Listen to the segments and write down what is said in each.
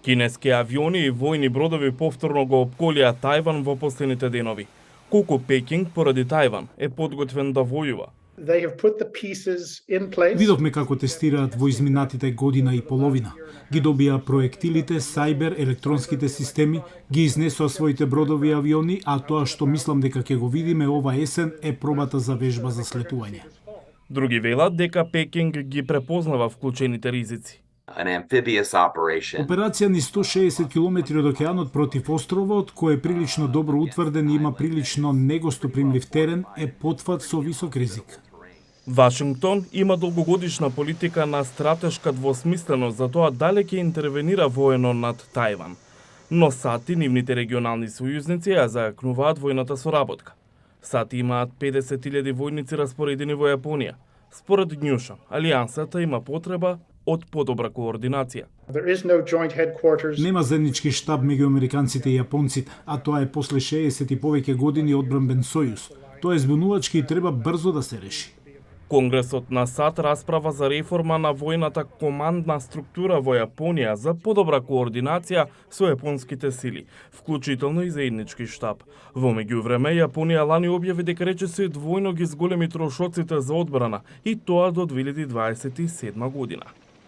Кинески авиони и војни бродови повторно го опколија Тајван во последните денови. Колку Пекинг поради Тајван е подготвен да војува. Видовме како тестираат во изминатите година и половина. Ги добија проектилите, сајбер, електронските системи, ги изнесоа своите бродови и авиони, а тоа што мислам дека ќе го видиме ова есен е пробата за вежба за слетување. Други велат дека Пекинг ги препознава вклучените ризици. Операција ни 160 км од океанот против островот, кој е прилично добро утврден и има прилично негостопримлив терен, е потфат со висок ризик. Вашингтон има долгогодишна политика на стратешка двосмисленост за тоа дали ќе интервенира воено над Тајван. Но САД и нивните регионални сојузници ја зајакнуваат војната соработка. САД имаат 50.000 војници распоредени во Јапонија. Според Нјушан, алијансата има потреба од подобра координација. Нема заеднички штаб меѓу американците и јапонците, а тоа е после 60 и повеќе години одбранбен сојуз. Тоа е збунувачки и треба брзо да се реши. Конгресот на САД расправа за реформа на војната командна структура во Јапонија за подобра координација со јапонските сили, вклучително и заеднички штаб. Во меѓувреме, Јапонија лани објави дека речиси двојно ги зголеми трошоците за одбрана, и тоа до 2027 година.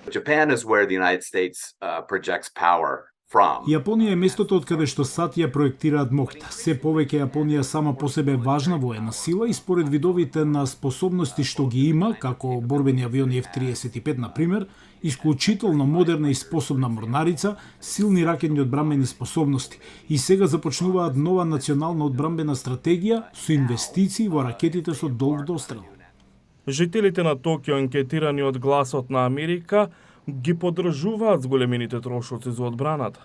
Japan is where the United States projects power from. Јапонија е местото од каде што САД ја проектираат моќта. Се повеќе Јапонија сама по себе е важна воена сила и според видовите на способности што ги има, како борбени авиони F-35 на пример, исклучително модерна и способна морнарица, силни ракетни одбранбени способности и сега започнуваат нова национална одбранбена стратегија со инвестиции во ракетите со долг дострел. Жителите на Токио, анкетирани од Гласот на Америка, ги поддржуваат зголемените трошоци за одбраната.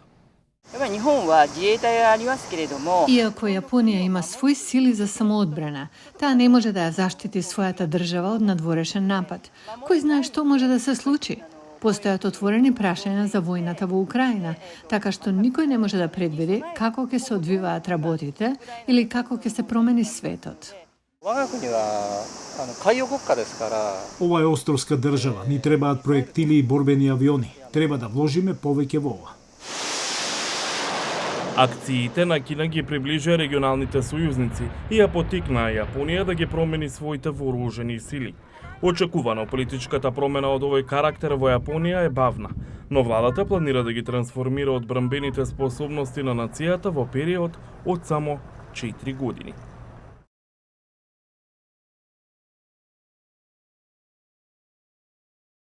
Иако Јапонија има свои сили за самоодбрана, таа не може да ја заштити својата држава од надворешен напад. Кој знае што може да се случи? Постојат отворени прашања за војната во Украина, така што никој не може да предвиди како ќе се одвиваат работите или како ќе се промени светот. Ова е островска држава, ни требаат проектили и борбени авиони. Треба да вложиме повеќе во ова. Акциите на Кина ги приближија регионалните сојузници и ја потикнаа Јапонија да ги промени своите вооружени сили. Очекувано политичката промена од овој карактер во Јапонија е бавна, но владата планира да ги трансформира одбранбените способности на нацијата во период од само 4 години.